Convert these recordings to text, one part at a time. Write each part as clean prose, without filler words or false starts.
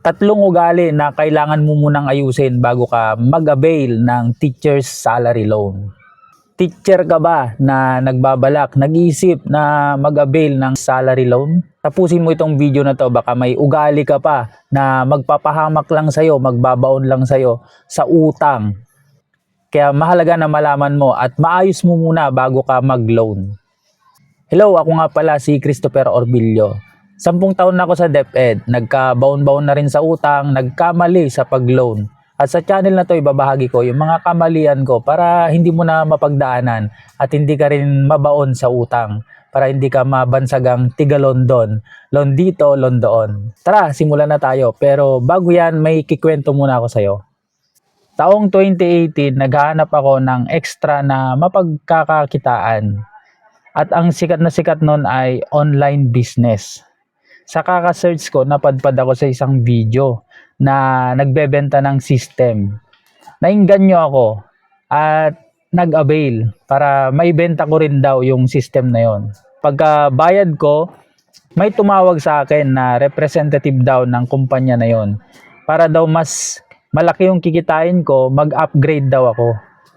Tatlong ugali na kailangan mo munang ayusin bago ka mag-avail ng teacher's salary loan. Teacher ka ba na nagbabalak, nag-iisip na mag-avail ng salary loan? Tapusin mo itong video na to, baka may ugali ka pa na magpapahamak lang sa'yo, magbabaon lang sa'yo sa utang. Kaya mahalaga na malaman mo at maayos mo muna bago ka mag-loan. Hello, ako nga pala si Christopher Orbilio. 10 taon na ako sa DepEd, nagka-baon-baon na rin sa utang, nagkamali sa pag-loan. At sa channel na to ibabahagi ko yung mga kamalian ko para hindi mo na mapagdaanan at hindi ka rin mabaon sa utang. Para hindi ka mabansagang tiga-London. Loan dito, loan doon. Tara, simulan na tayo. Pero bago yan, may kikwento muna ako sa'yo. Taong 2018, naghahanap ako ng extra na mapagkakakitaan. At ang sikat na sikat nun ay online business. Sa kaka-search ko, napadpad ako sa isang video na nagbebenta ng system. Nainganyo ako at nag-avail para maibenta ko rin daw yung system na yon. Pagka bayad ko, may tumawag sa akin na representative daw ng kumpanya na yon. Para daw mas malaki yung kikitain ko, mag-upgrade daw ako.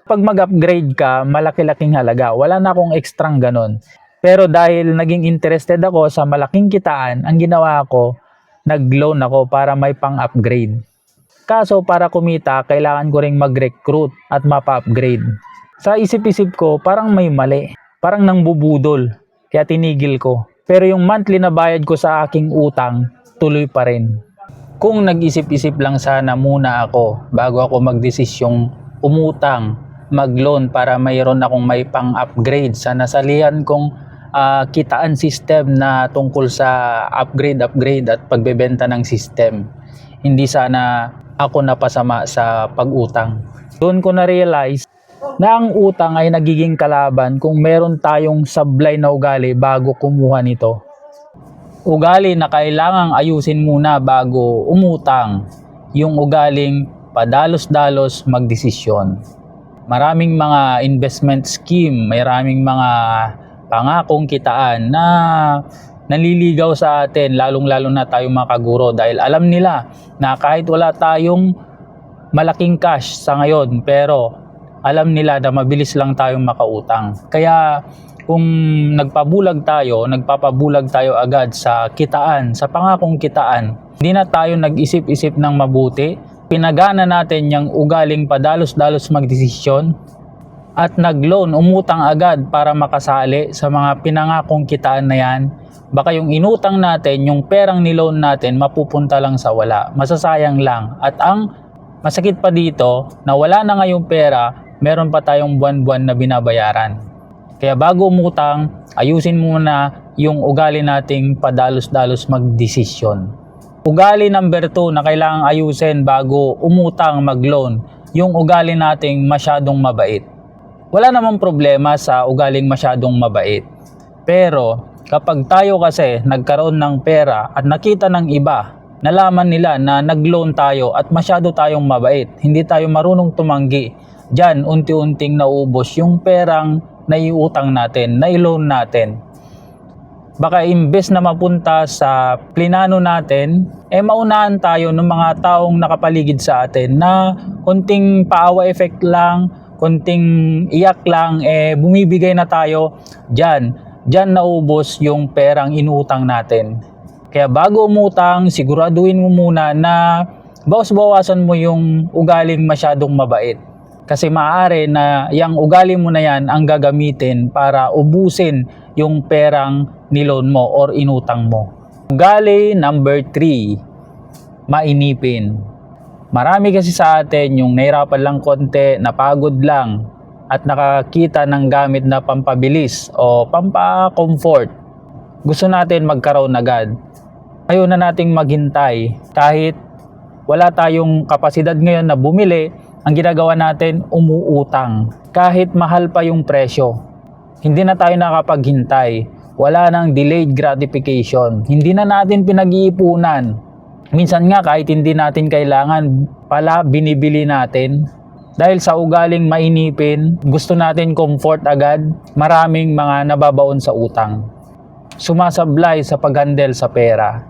Pag mag-upgrade ka, malaki-laking halaga. Wala na akong ekstrang ganon. Pero dahil naging interested ako sa malaking kitaan, ang ginawa ko, nag-loan ako para may pang-upgrade. Kaso para kumita, kailangan ko ring mag-recruit at mapa-upgrade. Sa isip-isip ko, parang may mali. Parang nangbubudol. Kaya tinigil ko. Pero yung monthly na bayad ko sa aking utang, tuloy pa rin. Kung nag-isip-isip lang sana muna ako bago ako magdesisyong umutang, mag-loan para mayroon akong may pang-upgrade sa nasalihan kong kitaan system na tungkol sa upgrade at pagbebenta ng system. Hindi sana ako napasama sa pag-utang. Doon ko na-realize na ang utang ay nagiging kalaban kung meron tayong sablay na ugali bago kumuha nito. Ugali na kailangang ayusin muna bago umutang, yung ugaling padalos-dalos magdesisyon. Maraming mga investment scheme, maraming mga pangakong kitaan na nanliligaw sa atin, lalong-lalo na tayong mga kaguro dahil alam nila na kahit wala tayong malaking cash sa ngayon, pero alam nila na mabilis lang tayong makautang. Kaya kung nagpapabulag tayo agad sa kitaan, sa pangakong kitaan, hindi na tayo nag-isip-isip ng mabuti, pinagana natin yung ugaling padalos-dalos magdesisyon, at nag-loan, umutang agad para makasali sa mga pinangakong kitaan na yan, baka yung inutang natin, yung perang niloan natin, mapupunta lang sa wala. Masasayang lang. At ang masakit pa dito, na wala na ngayong pera, meron pa tayong buwan-buwan na binabayaran. Kaya bago umutang, ayusin muna yung ugali nating padalos-dalos magdesisyon. Ugali number 2 na kailangang ayusin bago umutang mag-loan, yung ugali nating masyadong mabait. Wala namang problema sa ugaling masyadong mabait. Pero kapag tayo kasi nagkaroon ng pera at nakita ng iba, nalaman nila na nag-loan tayo at masyado tayong mabait, hindi tayo marunong tumanggi, diyan unti-unting naubos yung perang naiutang natin, nai-loan natin. Baka imbes na mapunta sa plinano natin, maunahan tayo ng mga taong nakapaligid sa atin na konting paawa effect lang, konting iyak lang, bumibigay na tayo, diyan naubos yung perang inutang natin. Kaya bago umutang, siguraduhin mo muna na bawas-bawasan mo yung ugaling masyadong mabait. Kasi maaari na yung ugali mo na yan ang gagamitin para ubusin yung perang niloan mo or inutang mo. Ugali number 3, mainipin. Marami kasi sa atin yung nahirapan lang konti, napagod lang at nakakita ng gamit na pampabilis o pampa-comfort. Gusto natin magkaroon agad. Ayaw na nating maghintay kahit wala tayong kapasidad ngayon na bumili, ang ginagawa natin umuutang. Kahit mahal pa yung presyo, hindi na tayo nakapaghintay. Wala nang delayed gratification. Hindi na natin pinag-iipunan. Minsan nga kahit hindi natin kailangan pala binibili natin. Dahil sa ugaling mainipin, gusto natin comfort agad, maraming mga nababaon sa utang. Sumasablay sa pag-handle sa pera.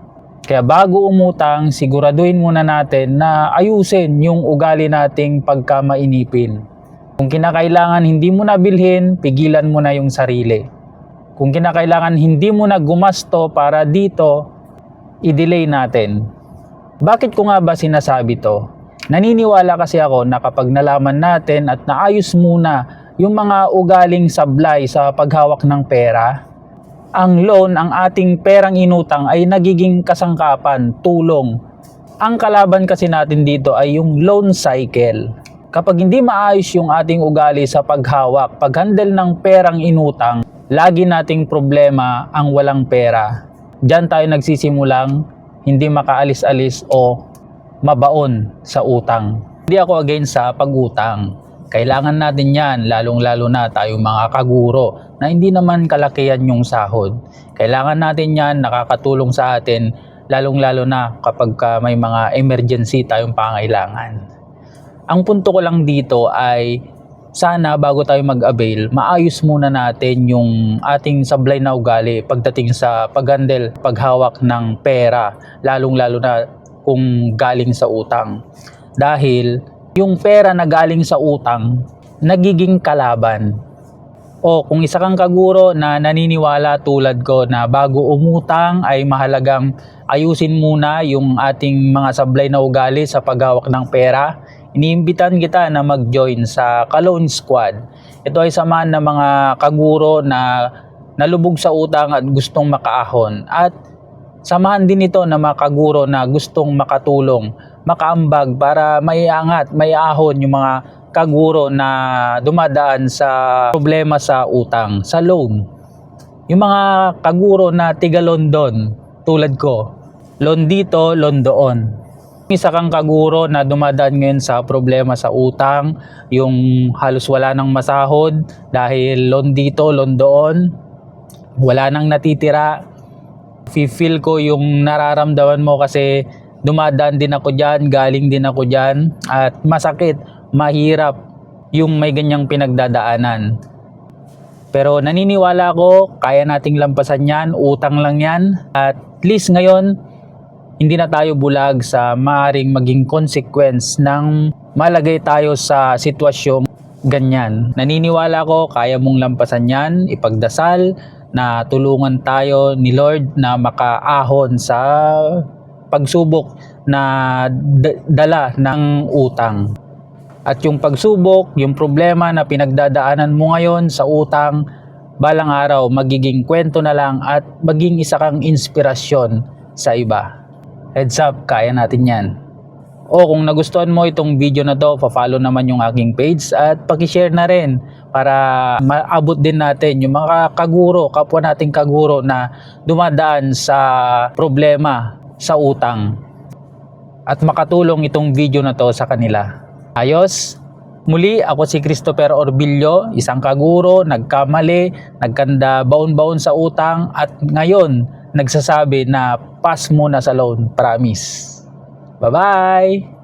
Kaya bago umutang, siguraduhin muna natin na ayusin yung ugali nating pagkamainipin. Kung kinakailangan hindi mo na bilhin, pigilan mo na yung sarili. Kung kinakailangan hindi mo na gumasto para dito, i-delay natin. Bakit ko nga ba sinasabi to? Naniniwala kasi ako na kapag nalaman natin at naayos muna yung mga ugaling sablay sa paghawak ng pera, ang loan, ang ating perang inutang ay nagiging kasangkapan, tulong. Ang kalaban kasi natin dito ay yung loan cycle. Kapag hindi maayos yung ating ugali sa paghawak, paghandle ng perang inutang, lagi nating problema ang walang pera. Diyan tayo nagsisimulang hindi makaalis-alis o mabaon sa utang. Hindi ako against sa pag-utang. Kailangan natin yan, lalong-lalo na tayong mga kaguro na hindi naman kalakihan yung sahod. Kailangan natin yan, nakakatulong sa atin, lalong-lalo na kapag may mga emergency tayong pangailangan. Ang punto ko lang dito ay sana bago tayo mag-avail, maayos muna natin yung ating sablay na ugali pagdating sa paghandle, paghawak ng pera, lalong-lalo na kung galing sa utang. Dahil yung pera na galing sa utang, nagiging kalaban. O kung isa kang kaguro na naniniwala tulad ko na bago umutang ay mahalagang ayusin muna yung ating mga sablay na ugali sa paghawak ng pera, iniimbitan kita na mag-join sa Ka-Loan Squad. Ito ay samahan ng mga kaguro na nalubog sa utang at gustong makaahon. At samahan din ito ng mga kaguro na gustong makatulong, makaambag para maiangat, maiahon yung mga kaguro na dumadaan sa problema sa utang, sa loan. Yung mga kaguro na tiga London, tulad ko, loan dito, loan doon. Isa kang kaguro na dumadaan ngayon sa problema sa utang, yung halos wala nang masahod dahil loan dito, loan doon, wala nang natitira. Feel ko yung nararamdaman mo kasi dumadaan din ako dyan, galing din ako dyan, at masakit, mahirap yung may ganyang pinagdadaanan. Pero naniniwala ako, kaya nating lampasan yan, utang lang yan, at least ngayon, hindi na tayo bulag sa maaaring maging consequence ng malagay tayo sa sitwasyon ganyan. Naniniwala ko, kaya mong lampasan yan, ipagdasal na tulungan tayo ni Lord na makaahon sa pagsubok na dala ng utang. At yung pagsubok, yung problema na pinagdadaanan mo ngayon sa utang, balang araw magiging kwento na lang at maging isa kang inspirasyon sa iba. Heads up, kaya natin yan. O kung nagustuhan mo itong video na to, pa-follow naman yung aking page at paki-share na rin para maabot din natin yung mga kaguro, kapwa nating kaguro na dumadaan sa problema sa utang. At makatulong itong video na to sa kanila. Ayos? Muli, ako si Christopher Orbillo, isang kaguro, nagkamali, nagkanda baon-baon sa utang at ngayon nagsasabi na pass muna sa loan. Promise. Bye-bye!